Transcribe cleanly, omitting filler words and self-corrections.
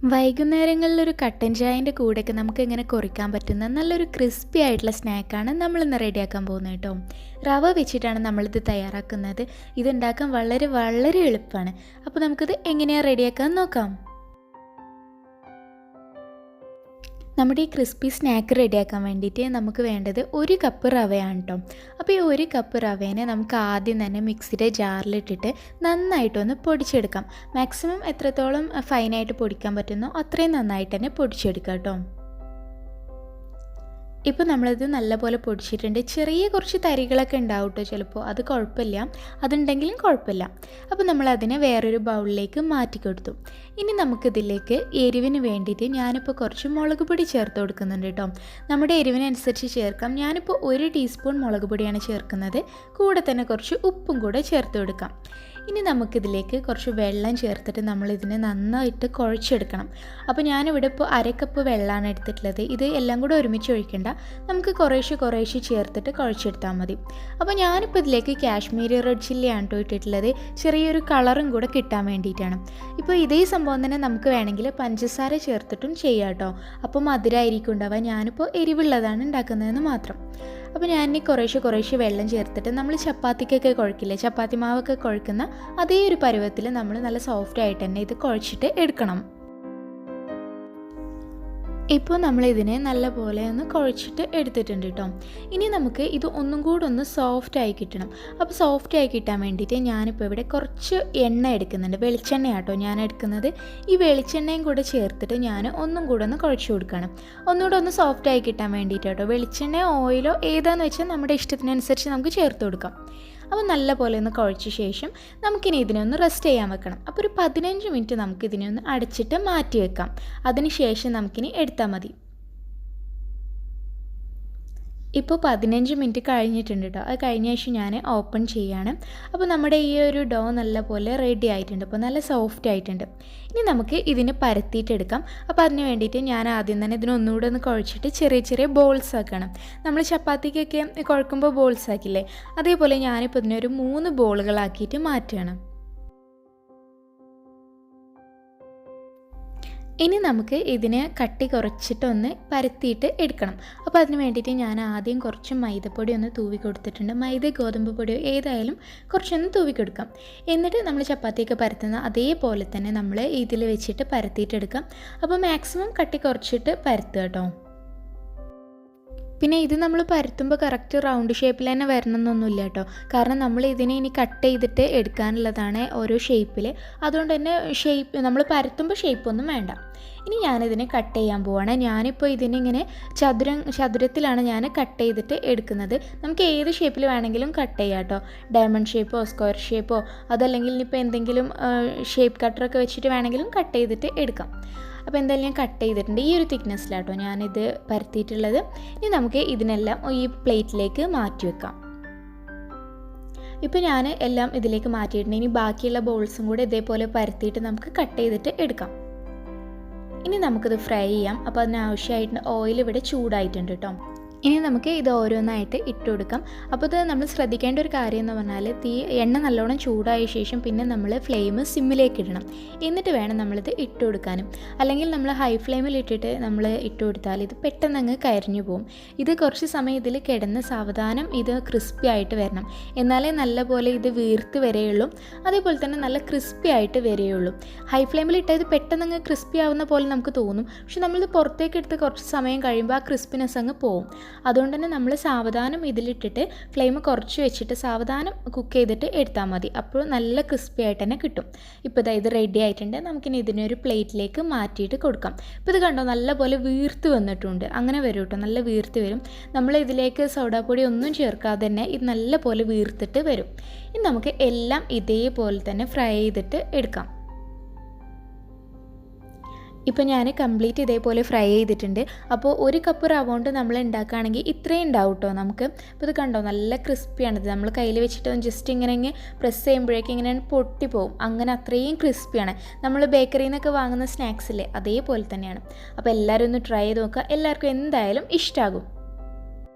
വൈകുന്നേരങ്ങളിലൊരു കട്ടൻ ചായൻ്റെ കൂടെയൊക്കെ നമുക്ക് ഇങ്ങനെ കുറിക്കാൻ പറ്റുന്ന നല്ലൊരു ക്രിസ്പി ആയിട്ടുള്ള സ്നാക്കാണ് നമ്മളിന്ന് റെഡിയാക്കാൻ പോകുന്നത് കേട്ടോ. റവ വെച്ചിട്ടാണ് നമ്മളിത് തയ്യാറാക്കുന്നത്. ഇതുണ്ടാക്കാൻ വളരെ വളരെ എളുപ്പമാണ്. അപ്പോൾ നമുക്കിത് എങ്ങനെയാണ് റെഡിയാക്കാൻ നോക്കാം. നമ്മുടെ ഈ ക്രിസ്പി സ്നാക്ക് റെഡിയാക്കാൻ വേണ്ടിയിട്ട് നമുക്ക് വേണ്ടത് 1 കപ്പ് റവയാണ് കേട്ടോ. അപ്പോൾ ഈ 1 കപ്പ് റവേനെ നമുക്ക് ആദ്യം തന്നെ മിക്സിയുടെ ജാറിലിട്ടിട്ട് നന്നായിട്ടൊന്ന് പൊടിച്ചെടുക്കാം. മാക്സിമം എത്രത്തോളം ഫൈനായിട്ട് പൊടിക്കാൻ പറ്റുന്നോ അത്രയും നന്നായിട്ട് തന്നെ പൊടിച്ചെടുക്കാം കേട്ടോ. ഇപ്പോൾ നമ്മളിത് നല്ലപോലെ പൊടിച്ചിട്ടുണ്ട്. ചെറിയ കുറച്ച് തരികളൊക്കെ ഉണ്ടാവും കേട്ടോ ചിലപ്പോൾ, അത് കുഴപ്പമില്ല, അതുണ്ടെങ്കിലും കുഴപ്പമില്ല. അപ്പോൾ നമ്മളതിനെ വേറൊരു ബൗളിലേക്ക് മാറ്റി കൊടുത്തു. ഇനി നമുക്കിതിലേക്ക് എരിവിന് വേണ്ടിയിട്ട് ഞാനിപ്പോൾ കുറച്ച് മുളക് പൊടി ചേർത്ത് കൊടുക്കുന്നുണ്ട് കേട്ടോ. നമ്മുടെ എരിവിനനുസരിച്ച് ചേർക്കാം. ഞാനിപ്പോൾ 1 ടീസ്പൂൺ മുളക് പൊടിയാണ് ചേർക്കുന്നത്. കൂടെ തന്നെ കുറച്ച് ഉപ്പും കൂടെ ചേർത്ത് കൊടുക്കാം. ഇനി നമുക്കിതിലേക്ക് കുറച്ച് വെള്ളം ചേർത്തിട്ട് നമ്മളിതിനെ നന്നായിട്ട് കുഴച്ചെടുക്കണം. അപ്പോൾ ഞാനിവിടെ ഇപ്പോൾ 1/2 കപ്പ് വെള്ളമാണ് എടുത്തിട്ടുള്ളത്. ഇത് എല്ലാം കൂടെ ഒരുമിച്ച് ഒഴിക്കേണ്ട, നമുക്ക് കുറേശ്ശെ ചേർത്തിട്ട് കുഴച്ചെടുത്താൽ മതി. അപ്പോൾ ഞാനിപ്പോൾ ഇതിലേക്ക് കാശ്മീരി റെഡ് ചില്ലിയാണ് കേട്ടോ ഇട്ടിട്ടുള്ളത്. ചെറിയൊരു കളറും കൂടെ കിട്ടാൻ വേണ്ടിയിട്ടാണ്. ഇപ്പോൾ ഇതേ സംഭവം തന്നെ നമുക്ക് വേണമെങ്കിൽ പഞ്ചസാര ചേർത്തിട്ടും ചെയ്യാം കേട്ടോ. അപ്പോൾ മധുരമായിരിക്കും ഉണ്ടാവുക. ഞാനിപ്പോൾ എരിവുള്ളതാണ് ഉണ്ടാക്കുന്നതെന്ന് മാത്രം. അപ്പോൾ ഞാനിനി കുറേശ്ശെ വെള്ളം ചേർത്തിട്ട് നമ്മൾ ചപ്പാത്തിക്കൊക്കെ കുഴക്കില്ലേ, ചപ്പാത്തി മാവൊക്കെ കുഴക്കുന്ന അതേ ഒരു പരുവത്തിൽ നമ്മൾ നല്ല സോഫ്റ്റായിട്ട് തന്നെ ഇത് കുഴച്ചിട്ട് എടുക്കണം. ഇപ്പോൾ നമ്മളിതിനെ നല്ലപോലെ ഒന്ന് കുഴച്ചിട്ട് എടുത്തിട്ടുണ്ട് കേട്ടോ. ഇനി നമുക്ക് ഇത് ഒന്നും കൂടെ ഒന്ന് സോഫ്റ്റായി കിട്ടണം. അപ്പോൾ സോഫ്റ്റായി കിട്ടാൻ വേണ്ടിയിട്ട് ഞാനിപ്പോൾ ഇവിടെ കുറച്ച് എണ്ണ എടുക്കുന്നുണ്ട്. വെളിച്ചെണ്ണയാണ് കേട്ടോ ഞാൻ എടുക്കുന്നത്. ഈ വെളിച്ചെണ്ണയും കൂടെ ചേർത്തിട്ട് ഞാൻ ഒന്നും കൂടെ ഒന്ന് കുഴച്ച് കൊടുക്കണം. ഒന്നുകൂടെ ഒന്ന് സോഫ്റ്റായി കിട്ടാൻ വേണ്ടിയിട്ട് കേട്ടോ. വെളിച്ചെണ്ണയോ ഓയിലോ ഏതാണെന്ന് വെച്ചാൽ നമ്മുടെ ഇഷ്ടത്തിനനുസരിച്ച് നമുക്ക് ചേർത്ത് കൊടുക്കാം. അപ്പോൾ നല്ല പോലെ ഒന്ന് കുഴച്ച ശേഷം നമുക്കിനി ഇതിനൊന്ന് റെസ്റ്റ് ചെയ്യാൻ വെക്കണം. അപ്പോൾ ഒരു 15 മിനിറ്റ് നമുക്കിതിനെ ഒന്ന് അടച്ചിട്ട് മാറ്റി വെക്കാം. അതിന് ശേഷം നമുക്കിനി എടുത്താൽ മതി. ഇപ്പോൾ 15 മിനിറ്റ് കഴിഞ്ഞിട്ടുണ്ട് കേട്ടോ. അത് കഴിഞ്ഞ ശേഷം ഞാൻ ഓപ്പൺ ചെയ്യാണ്. അപ്പോൾ നമ്മുടെ ഈ ഒരു ഡോ നല്ലപോലെ റെഡി ആയിട്ടുണ്ട്. അപ്പോൾ നല്ല സോഫ്റ്റ് ആയിട്ടുണ്ട്. ഇനി നമുക്ക് ഇതിന് പരത്തിയിട്ടെടുക്കാം. അപ്പോൾ അതിന് വേണ്ടിയിട്ട് ഞാൻ ആദ്യം തന്നെ ഇതിനൊന്നുകൂടെ ഒന്ന് കുഴച്ചിട്ട് ചെറിയ ബോൾസ് ആക്കണം. നമ്മൾ ചപ്പാത്തിക്കൊക്കെ കുഴക്കുമ്പോൾ ബോൾസ് ആക്കില്ലേ, അതേപോലെ ഞാനിപ്പോൾ ഇതിനൊരു 3 ബോളുകളാക്കിയിട്ട് മാറ്റുകയാണ്. ഇനി നമുക്ക് ഇതിനെ കട്ടി കുറച്ചിട്ടൊന്ന് പരത്തിയിട്ട് എടുക്കണം. അപ്പോൾ അതിന് വേണ്ടിയിട്ട് ഞാൻ ആദ്യം കുറച്ച് മൈദപ്പൊടി ഒന്ന് തൂവി കൊടുത്തിട്ടുണ്ട്. മൈദ ഗോതമ്പ് പൊടിയോ ഏതായാലും കുറച്ചൊന്ന് തൂവി കൊടുക്കാം. എന്നിട്ട് നമ്മൾ ചപ്പാത്തിയൊക്കെ പരത്തുന്ന അതേപോലെ തന്നെ നമ്മൾ ഇതിൽ വെച്ചിട്ട് പരത്തിയിട്ടെടുക്കാം. അപ്പോൾ മാക്സിമം കട്ടി കുറച്ചിട്ട് പരത്തുക കേട്ടോ. പിന്നെ ഇത് നമ്മൾ പരത്തുമ്പോൾ കറക്റ്റ് റൗണ്ട് ഷേപ്പിൽ തന്നെ വരണമെന്നൊന്നുമില്ല കേട്ടോ. കാരണം നമ്മൾ ഇതിനെ ഇനി കട്ട് ചെയ്തിട്ട് എടുക്കാനുള്ളതാണ് ഓരോ ഷേപ്പിൽ. അതുകൊണ്ട് തന്നെ നമ്മൾ പരത്തുമ്പോൾ ഷേപ്പൊന്നും വേണ്ട. ഇനി ഞാനിതിനെ കട്ട് ചെയ്യാൻ പോവാണ്. ഞാനിപ്പോൾ ഇതിനിങ്ങനെ ചതുരത്തിലാണ് ഞാൻ കട്ട് ചെയ്തിട്ട് എടുക്കുന്നത്. നമുക്ക് ഏത് ഷേപ്പിൽ വേണമെങ്കിലും കട്ട് ചെയ്യാം കേട്ടോ. ഡയമണ്ട് ഷേപ്പോ സ്ക്വയർ ഷേപ്പോ അതല്ലെങ്കിൽ ഇനിയിപ്പോൾ എന്തെങ്കിലും ഷേപ്പ് കട്ടറൊക്കെ വെച്ചിട്ട് വേണമെങ്കിലും കട്ട് ചെയ്തിട്ട് എടുക്കാം. അപ്പോൾ എന്തായാലും ഞാൻ കട്ട് ചെയ്തിട്ടുണ്ട്. ഈ ഒരു തിക്നെസ്സിലാട്ടോ ഞാനിത് പരത്തിയിട്ടുള്ളത്. ഇനി നമുക്ക് ഇതിനെല്ലാം ഈ പ്ലേറ്റിലേക്ക് മാറ്റി വെക്കാം. ഇപ്പോൾ ഞാൻ എല്ലാം ഇതിലേക്ക് മാറ്റിയിട്ടുണ്ട്. ഇനി ബാക്കിയുള്ള ബോൾസും കൂടെ ഇതേപോലെ പരത്തിയിട്ട് നമുക്ക് കട്ട് ചെയ്തിട്ട് എടുക്കാം. ഇനി നമുക്കിത് ഫ്രൈ ചെയ്യാം. അപ്പോൾ അതിനാവശ്യമായിട്ട് ഓയിൽ ഇവിടെ ചൂടായിട്ടുണ്ട് കേട്ടോ. ഇനി നമുക്ക് ഇത് ഓരോന്നായിട്ട് ഇട്ട് കൊടുക്കാം. അപ്പോൾ ഇത് നമ്മൾ ശ്രദ്ധിക്കേണ്ട ഒരു കാര്യം എന്ന് പറഞ്ഞാൽ എണ്ണ നല്ലോണം ചൂടായ ശേഷം പിന്നെ നമ്മൾ ഫ്ലെയിം സിമ്മിലേക്ക് ഇടണം. എന്നിട്ട് വേണം നമ്മളിത് ഇട്ട് കൊടുക്കാനും. അല്ലെങ്കിൽ നമ്മൾ ഹൈ ഫ്ലെയിമിൽ ഇട്ടിട്ട് നമ്മൾ ഇട്ട് കൊടുത്താൽ ഇത് പെട്ടെന്ന് അങ്ങ് കരിഞ്ഞു പോകും. ഇത് കുറച്ച് സമയം ഇതിൽ കിടന്ന് സാവധാനം ഇത് ക്രിസ്പി ആയിട്ട് വരണം. എന്നാലേ നല്ലപോലെ ഇത് വീർത്ത് വരെയുള്ളൂ. അതേപോലെ തന്നെ നല്ല ക്രിസ്പി ആയിട്ട് വരെയുള്ളൂ. ഹൈ ഫ്ലെയിമിൽ ഇട്ടാൽ ഇത് പെട്ടെന്ന് അങ്ങ് ക്രിസ്പി ആവുന്ന പോലെ നമുക്ക് തോന്നും. പക്ഷെ നമ്മളിത് പുറത്തേക്ക് എടുത്ത് കുറച്ച് സമയം കഴിയുമ്പോൾ ആ ക്രിസ്പിനെസ് അങ്ങ് പോകും. അതുകൊണ്ട് തന്നെ നമ്മൾ സാവധാനം ഇതിലിട്ടിട്ട് ഫ്ലെയിം കുറച്ച് വെച്ചിട്ട് സാവധാനം കുക്ക് ചെയ്തിട്ട് എടുത്താൽ മതി. അപ്പോൾ നല്ല ക്രിസ്പി ആയിട്ട് തന്നെ കിട്ടും. ഇപ്പോൾ ഇത് റെഡി ആയിട്ടുണ്ട്. നമുക്കിനി ഇതിനൊരു പ്ലേറ്റിലേക്ക് മാറ്റിയിട്ട് കൊടുക്കാം. ഇപ്പോൾ ഇത് കണ്ടോ നല്ലപോലെ വീർത്ത് വന്നിട്ടുണ്ട്. അങ്ങനെ വരും കേട്ടോ, നല്ല വീർത്ത് വരും. നമ്മൾ ഇതിലേക്ക് സോഡാപ്പൊടി ഒന്നും ചേർക്കാതെ തന്നെ ഇത് നല്ലപോലെ വീർത്തിട്ട് വരും. ഇനി നമുക്ക് എല്ലാം ഇതേപോലെ തന്നെ ഫ്രൈ ചെയ്തിട്ട് എടുക്കാം. ഇപ്പോൾ ഞാൻ കംപ്ലീറ്റ് ഇതേപോലെ ഫ്രൈ ചെയ്തിട്ടുണ്ട്. അപ്പോൾ 1 കപ്പ് റവ കൊണ്ട് നമ്മൾ ഉണ്ടാക്കുകയാണെങ്കിൽ ഇത്രയും ഉണ്ടാവും കേട്ടോ നമുക്ക്. അപ്പോൾ ഇത് കണ്ടോ നല്ല ക്രിസ്പിയാണിത്. നമ്മൾ കയ്യിൽ വെച്ചിട്ട് ജസ്റ്റ് ഇങ്ങനെ പ്രസ് ചെയ്യുമ്പോഴേക്കും ഇങ്ങനെ പൊട്ടിപ്പോവും. അങ്ങനെ അത്രയും ക്രിസ്പിയാണ്. നമ്മൾ ബേക്കറിയിൽ നിന്നൊക്കെ വാങ്ങുന്ന സ്നാക്സില്ലേ അതേപോലെ തന്നെയാണ്. അപ്പോൾ എല്ലാവരും ഒന്ന് ട്രൈ ചെയ്ത് നോക്കുക. എല്ലാവർക്കും എന്തായാലും ഇഷ്ടമാകും.